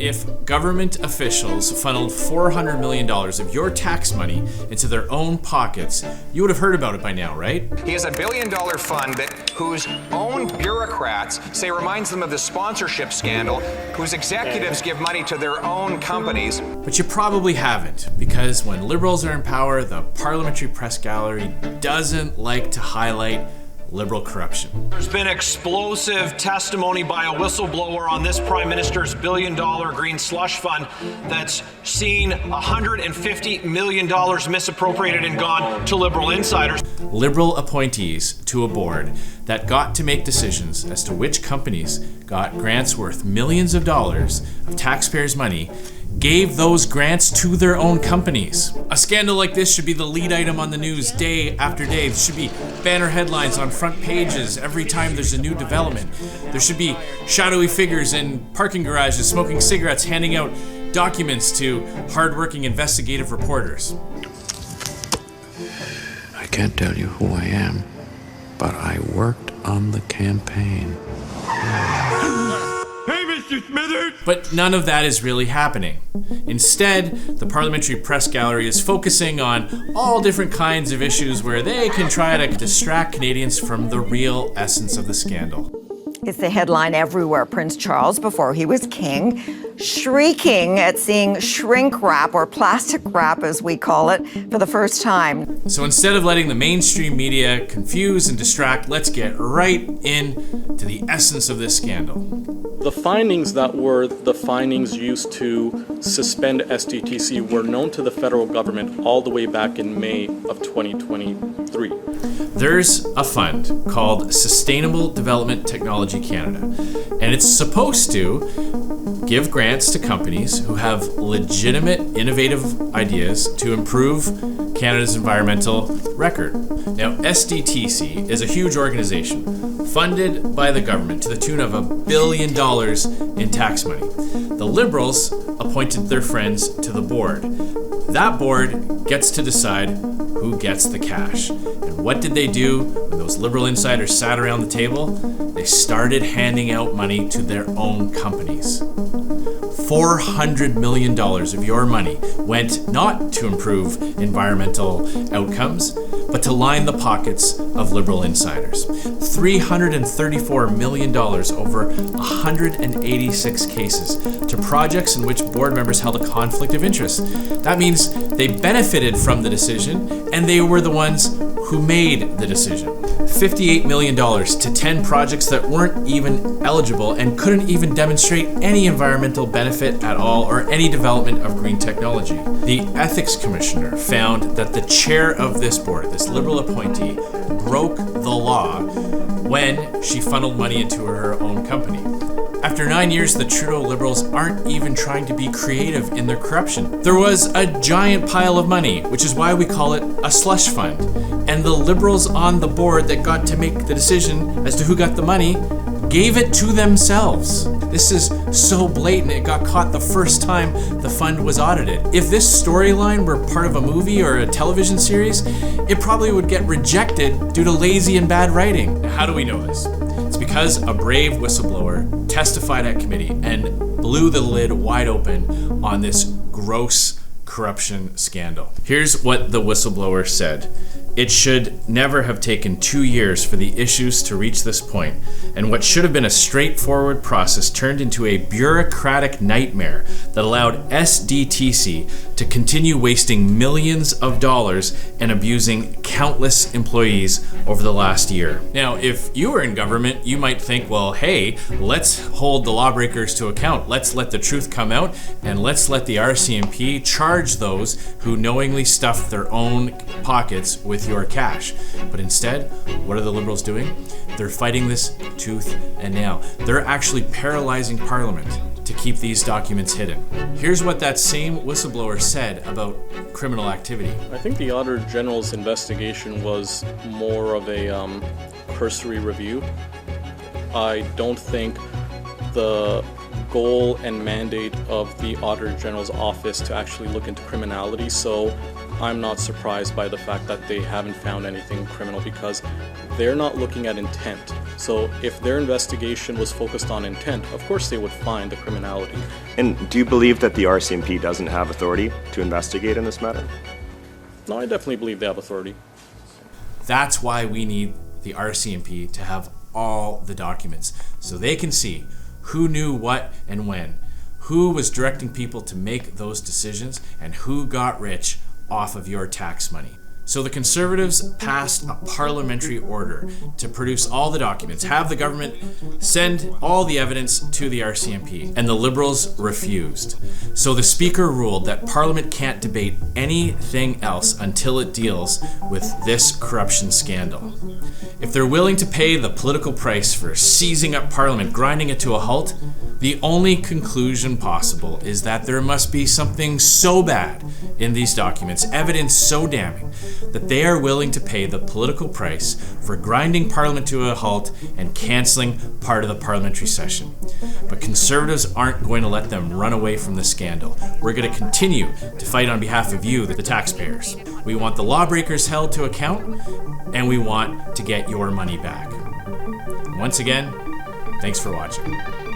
if government officials funneled $400 million of your tax money into their own pockets, you would have heard about it by now, right? He has a $1 billion fund whose own bureaucrats say reminds them of the sponsorship scandal, whose executives give money to their own companies. But you probably haven't, because when Liberals are in power, the parliamentary press gallery doesn't like to highlight Liberal corruption. There's been explosive testimony by a whistleblower on this Prime Minister's $1 billion green slush fund that's seen $150 million misappropriated and gone to Liberal insiders. Liberal appointees to a board that got to make decisions as to which companies got grants worth millions of dollars of taxpayers' money gave those grants to their own companies. A scandal like this should be the lead item on the news day after day. There should be banner headlines on front pages every time there's a new development. There should be shadowy figures in parking garages smoking cigarettes, handing out documents to hardworking investigative reporters. I can't tell you who I am, but I worked on the campaign. But none of that is really happening. Instead, the parliamentary press gallery is focusing on all different kinds of issues where they can try to distract Canadians from the real essence of the scandal. It's the headline everywhere. Prince Charles, before he was king, shrieking at seeing shrink wrap, or plastic wrap as we call it, for the first time. So instead of letting the mainstream media confuse and distract, let's get right into the essence of this scandal. The findings that were the findings used to suspend SDTC were known to the federal government all the way back in May of 2023. There's a fund called Sustainable Development Technology Canada, and it's supposed to give grants to companies who have legitimate, innovative ideas to improve Canada's environmental record. Now, SDTC is a huge organization funded by the government to the tune of $1 billion in tax money. The Liberals appointed their friends to the board. That board gets to decide who gets the cash. And what did they do when those Liberal insiders sat around the table? They started handing out money to their own companies. $400 million of your money went not to improve environmental outcomes, but to line the pockets of Liberal insiders. $334 million over 186 cases to projects in which board members held a conflict of interest. That means they benefited from the decision, and they were the ones who made the decision. $58 million to 10 projects that weren't even eligible and couldn't even demonstrate any environmental benefit at all or any development of green technology. The Ethics Commissioner found that the chair of this board, this Liberal appointee, broke the law when she funneled money into her own company. After 9 years, the Trudeau Liberals aren't even trying to be creative in their corruption. There was a giant pile of money, which is why we call it a slush fund. And the Liberals on the board that got to make the decision as to who got the money gave it to themselves. This is so blatant, it got caught the first time the fund was audited. If this storyline were part of a movie or a television series, it probably would get rejected due to lazy and bad writing. How do we know this? It's because a brave whistleblower testified at committee and blew the lid wide open on this gross corruption scandal. Here's what the whistleblower said. It should never have taken 2 years for the issues to reach this point, and what should have been a straightforward process turned into a bureaucratic nightmare that allowed SDTC to continue wasting millions of dollars and abusing countless employees over the last year. Now, if you were in government, you might think, well, hey, let's hold the lawbreakers to account. Let's let the truth come out, and let's let the RCMP charge those who knowingly stuffed their own pockets with your cash. But instead, what are the Liberals doing? They're fighting this tooth and nail. They're actually paralyzing Parliament to keep these documents hidden. Here's what that same whistleblower said about criminal activity. I think the Auditor General's investigation was more of a cursory review. I don't think the goal and mandate of the Auditor General's office to actually look into criminality, so I'm not surprised by the fact that they haven't found anything criminal, because they're not looking at intent. So if their investigation was focused on intent, of course they would find the criminality. And do you believe that the RCMP doesn't have authority to investigate in this matter? No, I definitely believe they have authority. That's why we need the RCMP to have all the documents so they can see who knew what and when, who was directing people to make those decisions, and who got rich off of your tax money. So the Conservatives passed a parliamentary order to produce all the documents, have the government send all the evidence to the RCMP, and the Liberals refused. So the Speaker ruled that Parliament can't debate anything else until it deals with this corruption scandal. If they're willing to pay the political price for seizing up Parliament, grinding it to a halt, the only conclusion possible is that there must be something so bad in these documents, evidence so damning, that they are willing to pay the political price for grinding Parliament to a halt and cancelling part of the parliamentary session. But Conservatives aren't going to let them run away from the scandal. We're going to continue to fight on behalf of you, the taxpayers. We want the lawbreakers held to account, and we want to get your money back. Once again, thanks for watching.